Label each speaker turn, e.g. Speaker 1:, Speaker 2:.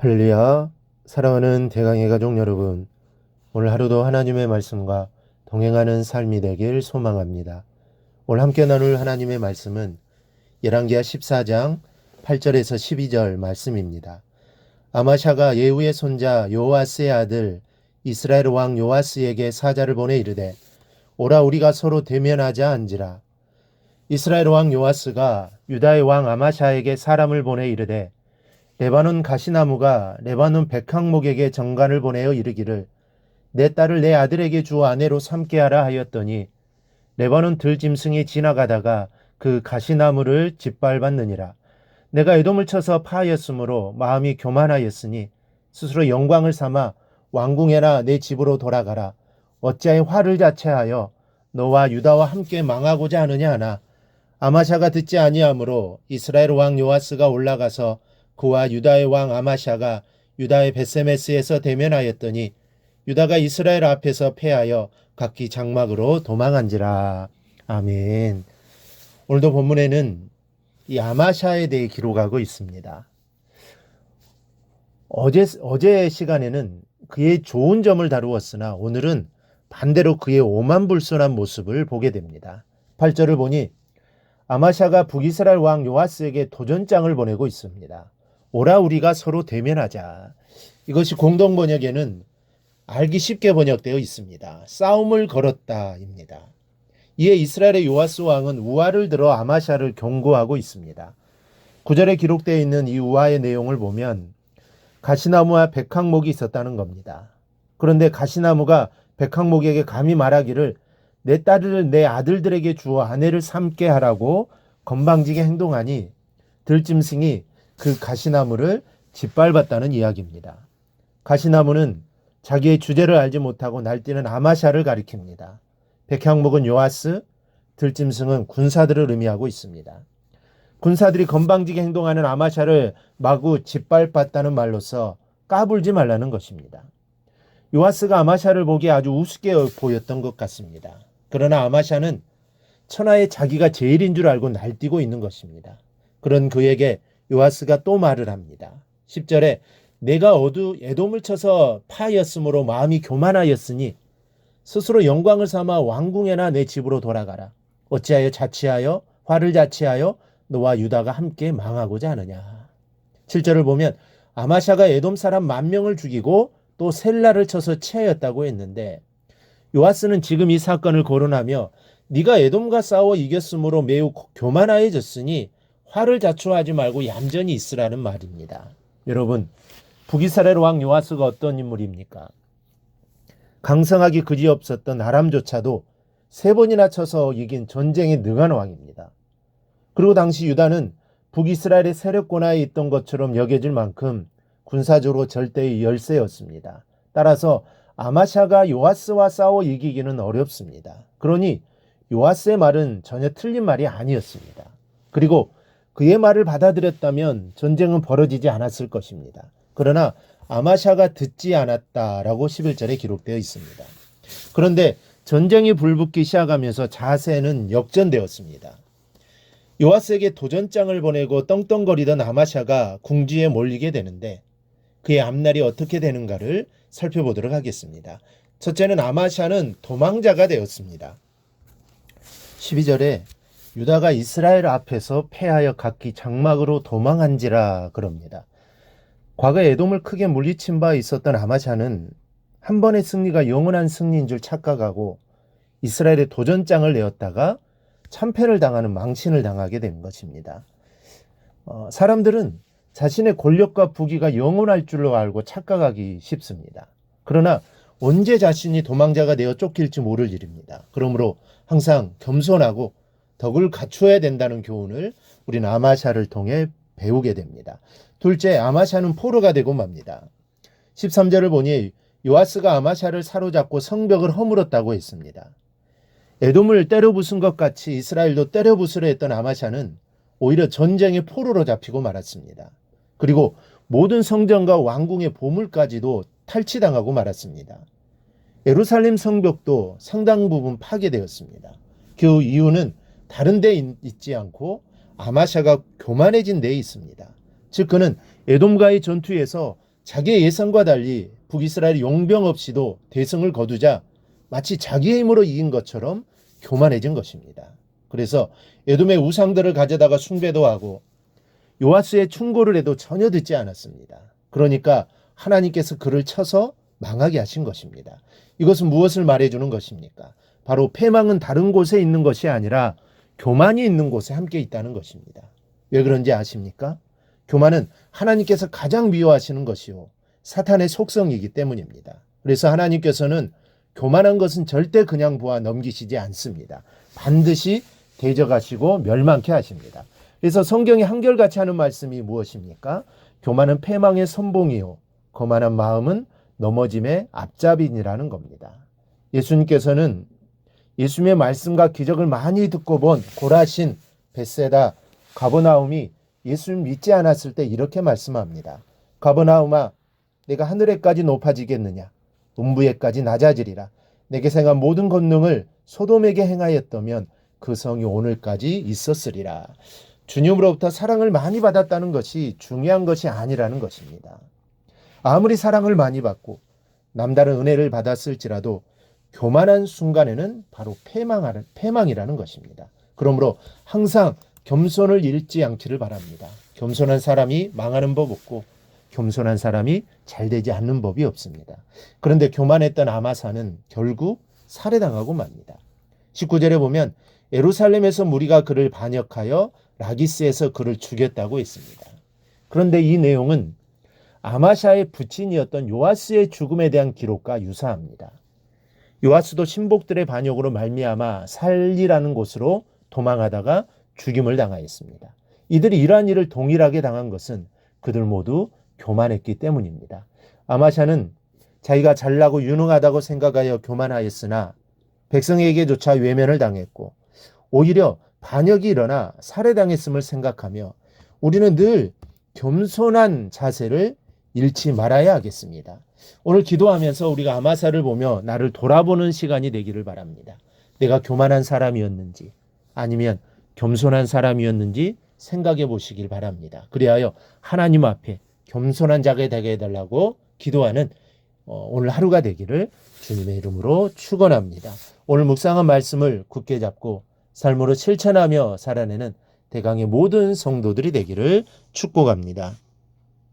Speaker 1: 할렐루야. 사랑하는 대강의 가족 여러분, 오늘 하루도 하나님의 말씀과 동행하는 삶이 되길 소망합니다. 오늘 함께 나눌 하나님의 말씀은 열왕기하 14장 8절에서 12절 말씀입니다. 아마샤가 예후의 손자 요아스의 아들 이스라엘 왕 요아스에게 사자를 보내 이르되, 오라 우리가 서로 대면하자 한지라. 이스라엘 왕 요아스가 유다의 왕 아마샤에게 사람을 보내 이르되, 레바논 가시나무가 레바논 백항목에게 정관을 보내어 이르기를, 내 딸을 내 아들에게 주 아내로 삼게 하라 하였더니, 레바논 들짐승이 지나가다가 그 가시나무를 짓밟았느니라. 내가 에돔을 쳐서 파하였으므로 마음이 교만하였으니 스스로 영광을 삼아 왕궁에나 내 집으로 돌아가라. 어찌하여 화를 자체하여 너와 유다와 함께 망하고자 하느냐 하나, 아마샤가 듣지 아니하므로 이스라엘 왕 요아스가 올라가서 그와 유다의 왕 아마샤가 유다의 베세메스에서 대면하였더니 유다가 이스라엘 앞에서 패하여 각기 장막으로 도망한지라. 아멘. 오늘도 본문에는 이 아마샤에 대해 기록하고 있습니다. 어제 시간에는 그의 좋은 점을 다루었으나 오늘은 반대로 그의 오만불손한 모습을 보게 됩니다. 8절을 보니 아마샤가 북이스라엘 왕 요아스에게 도전장을 보내고 있습니다. 오라 우리가 서로 대면하자. 이것이 공동 번역에는 알기 쉽게 번역되어 있습니다. 싸움을 걸었다입니다. 이에 이스라엘의 요아스 왕은 우화를 들어 아마샤를 경고하고 있습니다. 9절에 기록되어 있는 이 우화의 내용을 보면 가시나무와 백항목이 있었다는 겁니다. 그런데 가시나무가 백항목에게 감히 말하기를, 내 딸을 내 아들들에게 주어 아내를 삼게 하라고 건방지게 행동하니 들짐승이 그 가시나무를 짓밟았다는 이야기입니다. 가시나무는 자기의 주제를 알지 못하고 날뛰는 아마샤를 가리킵니다. 백향목은 요아스, 들짐승은 군사들을 의미하고 있습니다. 군사들이 건방지게 행동하는 아마샤를 마구 짓밟았다는 말로서 까불지 말라는 것입니다. 요아스가 아마샤를 보기에 아주 우습게 보였던 것 같습니다. 그러나 아마샤는 천하에 자기가 제일인 줄 알고 날뛰고 있는 것입니다. 그런 그에게 요아스가 또 말을 합니다. 10절에 내가 에돔을 쳐서 파하였으므로 마음이 교만하였으니 스스로 영광을 삼아 왕궁에나 내 집으로 돌아가라. 어찌하여 화를 자취하여 너와 유다가 함께 망하고자 하느냐. 7절을 보면 아마샤가 에돔 사람 10,000명을 죽이고 또 셀라를 쳐서 체하였다고 했는데, 요아스는 지금 이 사건을 거론하며 네가 에돔과 싸워 이겼으므로 매우 교만하여졌으니 화를 자초하지 말고 얌전히 있으라는 말입니다. 여러분, 북이스라엘 왕 요아스가 어떤 인물입니까? 강성하기 그지없었던 아람조차도 3번이나 쳐서 이긴 전쟁에 능한 왕입니다. 그리고 당시 유다는 북이스라엘의 세력 권하에 있던 것처럼 여겨질 만큼 군사적으로 절대의 열세였습니다. 따라서 아마샤가 요아스와 싸워 이기기는 어렵습니다. 그러니 요아스의 말은 전혀 틀린 말이 아니었습니다. 그리고 그의 말을 받아들였다면 전쟁은 벌어지지 않았을 것입니다. 그러나 아마샤가 듣지 않았다라고 11절에 기록되어 있습니다. 그런데 전쟁이 불붙기 시작하면서 자세는 역전되었습니다. 요아스에게 도전장을 보내고 떵떵거리던 아마샤가 궁지에 몰리게 되는데, 그의 앞날이 어떻게 되는가를 살펴보도록 하겠습니다. 첫째는 아마샤는 도망자가 되었습니다. 12절에 유다가 이스라엘 앞에서 패하여 각기 장막으로 도망한지라 그럽니다. 과거 에돔을 크게 물리친 바 있었던 아마샤는 한 번의 승리가 영원한 승리인 줄 착각하고 이스라엘에 도전장을 내었다가 참패를 당하는 망신을 당하게 된 것입니다. 사람들은 자신의 권력과 부귀가 영원할 줄로 알고 착각하기 쉽습니다. 그러나 언제 자신이 도망자가 되어 쫓길지 모를 일입니다. 그러므로 항상 겸손하고 덕을 갖추어야 된다는 교훈을 우리는 아마샤를 통해 배우게 됩니다. 둘째, 아마샤는 포로가 되고 맙니다. 13절을 보니 요아스가 아마샤를 사로잡고 성벽을 허물었다고 했습니다. 에돔을 때려 부순 것 같이 이스라엘도 때려 부수려 했던 아마샤는 오히려 전쟁의 포로로 잡히고 말았습니다. 그리고 모든 성전과 왕궁의 보물까지도 탈취당하고 말았습니다. 예루살렘 성벽도 상당 부분 파괴되었습니다. 그 이유는 다른 데 있지 않고 아마샤가 교만해진 데에 있습니다. 즉 그는 에돔과의 전투에서 자기의 예상과 달리 북이스라엘이 용병 없이도 대승을 거두자 마치 자기의 힘으로 이긴 것처럼 교만해진 것입니다. 그래서 에돔의 우상들을 가져다가 숭배도 하고 요아스의 충고를 해도 전혀 듣지 않았습니다. 그러니까 하나님께서 그를 쳐서 망하게 하신 것입니다. 이것은 무엇을 말해주는 것입니까? 바로 패망은 다른 곳에 있는 것이 아니라 교만이 있는 곳에 함께 있다는 것입니다. 왜 그런지 아십니까? 교만은 하나님께서 가장 미워하시는 것이요 사탄의 속성이기 때문입니다. 그래서 하나님께서는 교만한 것은 절대 그냥 보아 넘기시지 않습니다. 반드시 대적하시고 멸망케 하십니다. 그래서 성경이 한결같이 하는 말씀이 무엇입니까? 교만은 패망의 선봉이요 거만한 마음은 넘어짐의 앞잡이니라는 겁니다. 예수님께서는 예수님의 말씀과 기적을 많이 듣고 본 고라신, 벳세다, 가버나움이 예수님 믿지 않았을 때 이렇게 말씀합니다. 가버나움아, 내가 하늘에까지 높아지겠느냐? 음부에까지 낮아지리라. 내게 행한 모든 권능을 소돔에게 행하였다면 그 성이 오늘까지 있었으리라. 주님으로부터 사랑을 많이 받았다는 것이 중요한 것이 아니라는 것입니다. 아무리 사랑을 많이 받고 남다른 은혜를 받았을지라도 교만한 순간에는 바로 패망이라는 것입니다. 그러므로 항상 겸손을 잃지 않기를 바랍니다. 겸손한 사람이 망하는 법 없고 겸손한 사람이 잘 되지 않는 법이 없습니다. 그런데 교만했던 아마사는 결국 살해당하고 맙니다. 19절에 보면 예루살렘에서 무리가 그를 반역하여 라기스에서 그를 죽였다고 했습니다. 그런데 이 내용은 아마샤의 부친이었던 요아스의 죽음에 대한 기록과 유사합니다. 요아스도 신복들의 반역으로 말미암아 살리라는 곳으로 도망하다가 죽임을 당하였습니다. 이들이 이러한 일을 동일하게 당한 것은 그들 모두 교만했기 때문입니다. 아마샤는 자기가 잘나고 유능하다고 생각하여 교만하였으나 백성에게조차 외면을 당했고 오히려 반역이 일어나 살해당했음을 생각하며 우리는 늘 겸손한 자세를 잃지 말아야 하겠습니다. 오늘 기도하면서 우리가 아마사를 보며 나를 돌아보는 시간이 되기를 바랍니다. 내가 교만한 사람이었는지 아니면 겸손한 사람이었는지 생각해 보시길 바랍니다. 그리하여 하나님 앞에 겸손한 자가 되게 해달라고 기도하는 오늘 하루가 되기를 주님의 이름으로 축원합니다. 오늘 묵상한 말씀을 굳게 잡고 삶으로 실천하며 살아내는 대강의 모든 성도들이 되기를 축복합니다.